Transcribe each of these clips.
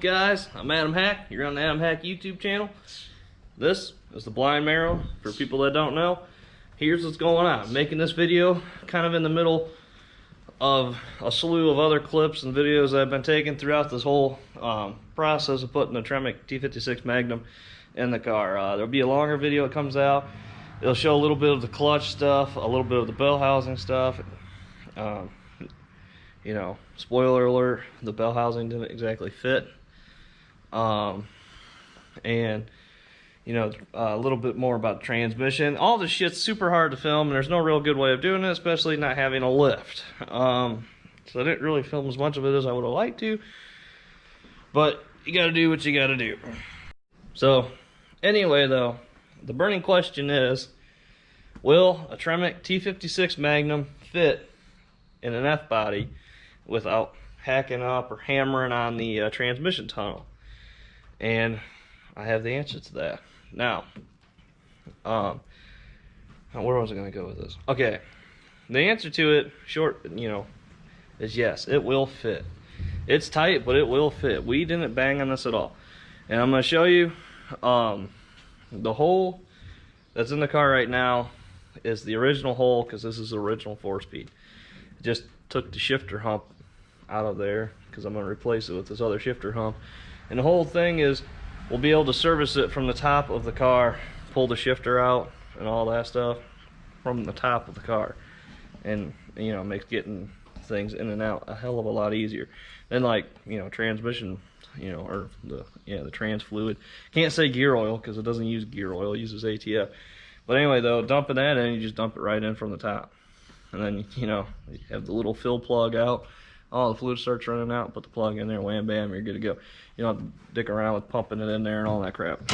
up, guys? I'm Adam Hack. You're on the Adam Hack YouTube channel. This is the blind marrow. For people that don't know, here's what's going on. I'm making this video kind of in the middle of a slew of other clips and videos that I've been taking throughout this whole process of putting the Tremec T56 Magnum in the car. There'll be a longer video that comes out. It'll show a little bit of the clutch stuff, a little bit of the bell housing stuff. You know, spoiler alert, the bell housing didn't exactly fit. And, you know, a little bit more about transmission. All this shit's super hard to film, and there's no real good way of doing it, especially not having a lift. So I didn't really film as much of it as I would have liked to. But you gotta do what you gotta do. So, anyway though, the burning question is, will a Tremec T56 Magnum fit in an F-body without hacking up or hammering on the transmission tunnel? And I have the answer to that. Now, where was I going to go with this? Okay, the answer to it, short, you know, is yes, it will fit. It's tight, but it will fit. We didn't bang on this at all. And I'm going to show you the hole that's in the car right now is the original hole, because this is the original 4-speed. Just took the shifter hump out of there because I'm going to replace it with this other shifter hump. And the whole thing is we'll be able to service it from the top of the car, pull the shifter out and all that stuff from the top of the car, and you know, makes getting things in and out a hell of a lot easier than, like, you know, transmission, you know, or the trans fluid. Can't say gear oil because it doesn't use gear oil, it uses ATF. But anyway though, dumping that in, you just dump it right in from the top. And then, you know, you have the little fill plug out, all the fluid starts running out, put the plug in there, wham bam, you're good to go. You don't have to dick around with pumping it in there and all that crap.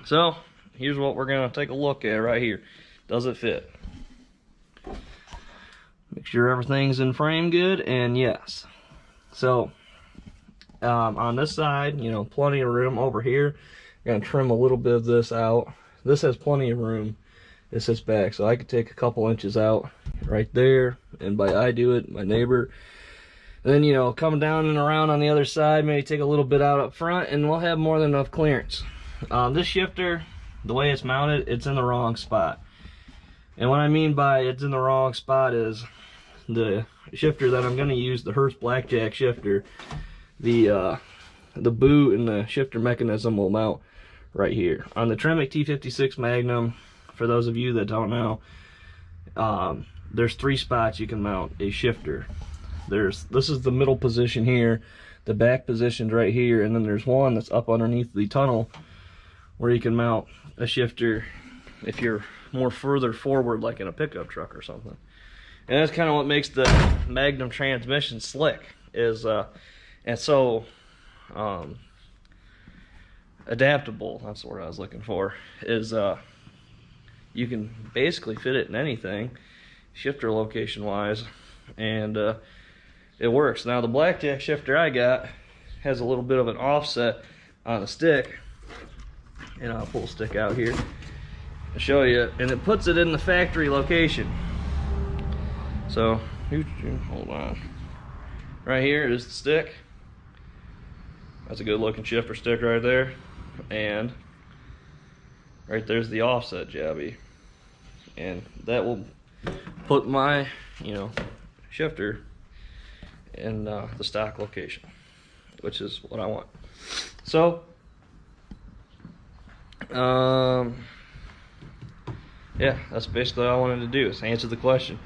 So, here's what we're gonna take a look at right here. Does it fit? Make sure everything's in frame good, and yes. So, on this side, you know, plenty of room. Over here, I'm gonna trim a little bit of this out. This has plenty of room. This is back, so I could take a couple inches out right there, and by I do it, my neighbor. And then, you know, come down and around on the other side, maybe take a little bit out up front, and we'll have more than enough clearance. This shifter, the way it's mounted, it's in the wrong spot. And what I mean by it's in the wrong spot is the shifter that I'm going to use, the Hertz Blackjack shifter, the boot and the shifter mechanism will mount right here. On the Tremec T56 Magnum, for those of you that don't know, there's 3 spots you can mount a shifter. This is the middle position here, the back position's right here, and then there's one that's up underneath the tunnel where you can mount a shifter if you're more further forward, like in a pickup truck or something. And that's kind of what makes the Magnum transmission slick, is and so adaptable, that's the word I was looking for, is you can basically fit it in anything, shifter location wise, and it works. Now the Blackjack shifter I got has a little bit of an offset on the stick, and I'll pull the stick out here and show you, and it puts it in the factory location. So hold on, right here is the stick. That's a good looking shifter stick right there, and right there's the offset jabby, and that will put my, you know, shifter in the stock location, which is what I want. So yeah, that's basically all I wanted to do, is answer the question,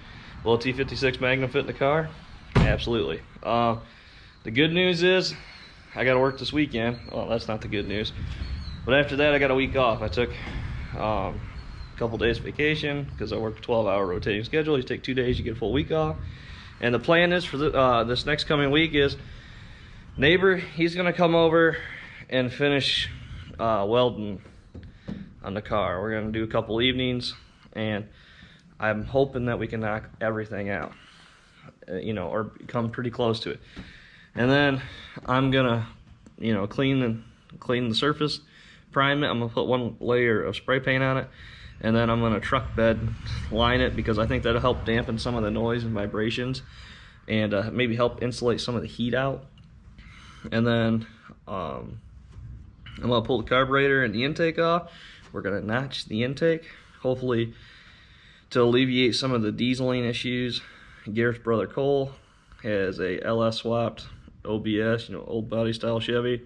will a T56 Magnum fit in the car? Absolutely. The good news is I got to work this weekend. Well, that's not the good news, but after that I got a week off. I took a couple days vacation because I worked a 12-hour rotating schedule. You take 2 days, you get a full week off. And the plan is for this next coming week is neighbor, he's gonna come over and finish welding on the car. We're gonna do a couple evenings, and I'm hoping that we can knock everything out, you know, or come pretty close to it. And then I'm gonna, you know, clean the surface, prime it. I'm gonna put 1 layer of spray paint on it, and then I'm gonna truck bed line it, because I think that'll help dampen some of the noise and vibrations, and maybe help insulate some of the heat out. And then I'm gonna pull the carburetor and the intake off. We're gonna notch the intake, hopefully to alleviate some of the dieseling issues. Garrett's brother Cole has a LS swapped OBS, you know, old body style Chevy,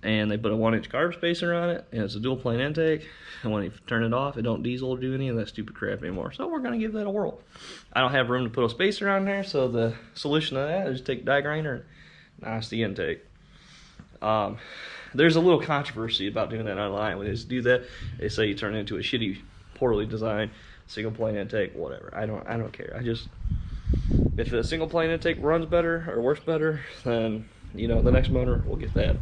and they put a 1-inch carb spacer on it, and it's a dual plane intake, and when you turn it off, it don't diesel or do any of that stupid crap anymore. So we're gonna give that a whirl. I don't have room to put a spacer on there, so the solution to that is take a die grinder and notch the intake. There's a little controversy about doing that online. When they just do that, they say you turn it into a shitty, poorly designed single plane intake, whatever. I don't care. If the single plane intake runs better or works better, then, you know, the next motor will get that.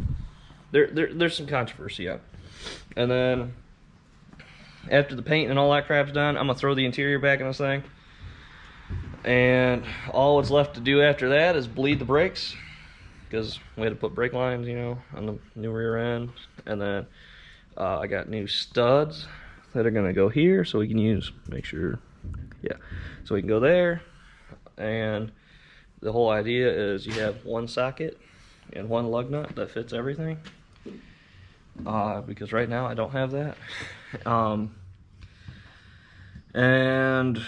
There's some controversy on it. And then after the paint and all that crap's done, I'm gonna throw the interior back in this thing, and all what's left to do after that is bleed the brakes, because we had to put brake lines, you know, on the new rear end. And then I got new studs that are gonna go here, so we can use, make sure, yeah, so we can go there. And the whole idea is you have one socket and one lug nut that fits everything, because right now I don't have that. And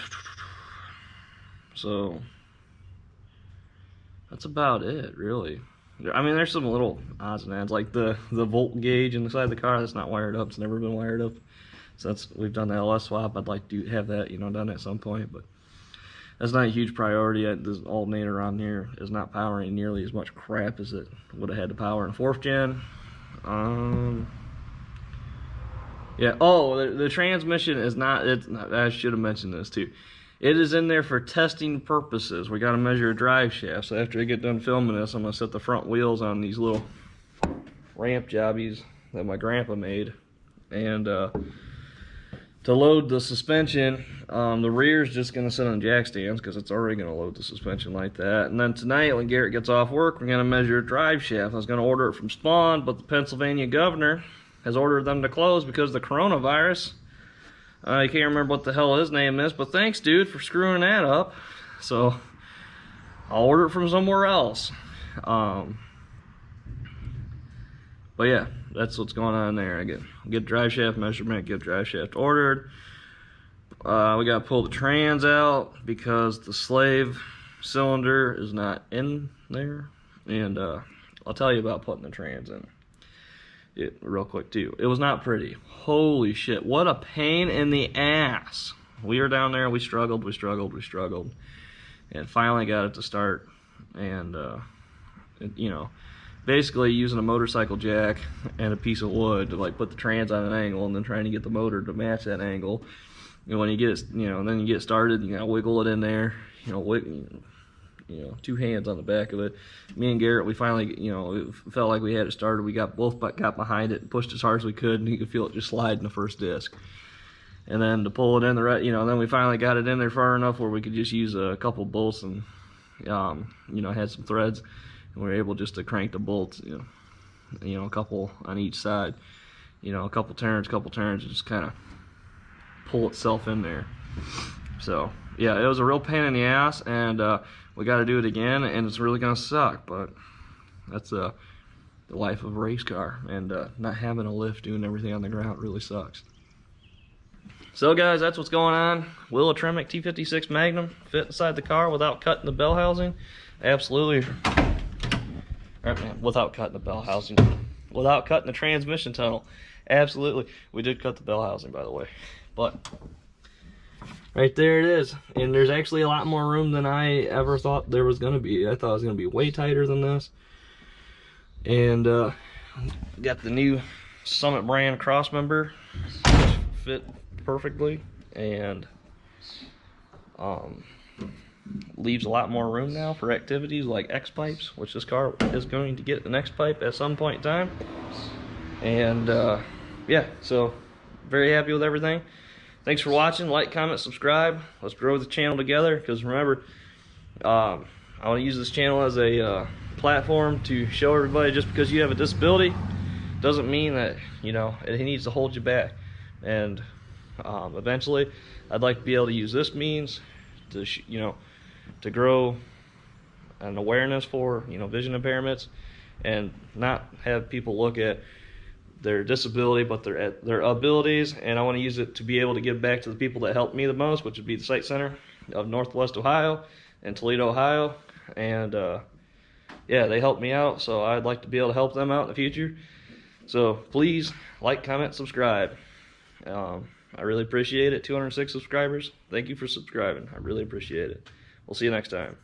so that's about it, really. I mean, there's some little odds and ends, like the volt gauge inside the car that's not wired up. It's never been wired up. So we've done the LS swap. I'd like to have that, you know, done at some point, but that's not a huge priority. This alternator on here is not powering nearly as much crap as it would have had to power in 4th gen. Yeah. Oh, the transmission is not. I should have mentioned this too. It is in there for testing purposes. We got to measure a drive shaft. So after I get done filming this, I'm gonna set the front wheels on these little ramp jobbies that my grandpa made, and to load the suspension, the rear is just going to sit on jack stands because it's already going to load the suspension like that. And then tonight, when Garrett gets off work, we're going to measure a drive shaft. I was going to order it from Spawn, but the Pennsylvania governor has ordered them to close because of the coronavirus. I can't remember what the hell his name is, but thanks, dude, for screwing that up. So I'll order it from somewhere else. But yeah, that's what's going on there. I get drive shaft measurement, get drive shaft ordered. We got to pull the trans out because the slave cylinder is not in there. And I'll tell you about putting the trans in it real quick too. It was not pretty. Holy shit, what a pain in the ass. We were down there, we struggled, and finally got it to start. And you know, basically using a motorcycle jack and a piece of wood to like put the trans on an angle, and then trying to get the motor to match that angle. And when you get it, you know, then you get started, you gotta wiggle it in there, you know, 2 hands on the back of it. Me and Garrett, we finally, you know, it felt like we had it started. We both got behind it and pushed as hard as we could, and you could feel it just slide in the first disc. And then to pull it in the right, you know, then we finally got it in there far enough where we could just use a couple bolts and, you know, had some threads, and we were able just to crank the bolts, you know, a couple on each side, you know, a couple turns, and just kind of pull itself in there. So yeah, it was a real pain in the ass, and we got to do it again, and it's really gonna suck, but that's the life of a race car, and not having a lift, doing everything on the ground really sucks. So guys, that's what's going on. Will a Tremec T56 Magnum fit inside the car without cutting the bell housing? Absolutely. All right, man, without cutting the bell housing, without cutting the transmission tunnel, absolutely. We did cut the bell housing, by the way, but right there it is. And there's actually a lot more room than I ever thought there was gonna be. I thought it was gonna be way tighter than this. And got the new Summit brand cross member, fit perfectly, and leaves a lot more room now for activities like X pipes, which this car is going to get an X pipe at some point in time. And yeah, so very happy with everything. Thanks for watching. Like, comment, subscribe. Let's grow the channel together, because remember, I want to use this channel as a platform to show everybody just because you have a disability doesn't mean that, you know, it needs to hold you back. And eventually I'd like to be able to use this means to you know, to grow an awareness for, you know, vision impairments, and not have people look at their disability, but their abilities. And I want to use it to be able to give back to the people that helped me the most, which would be the Sight Center of Northwest Ohio and Toledo, Ohio. And yeah, they helped me out, so I'd like to be able to help them out in the future. So please like, comment, subscribe. I really appreciate it. 206 subscribers. Thank you for subscribing. I really appreciate it. We'll see you next time.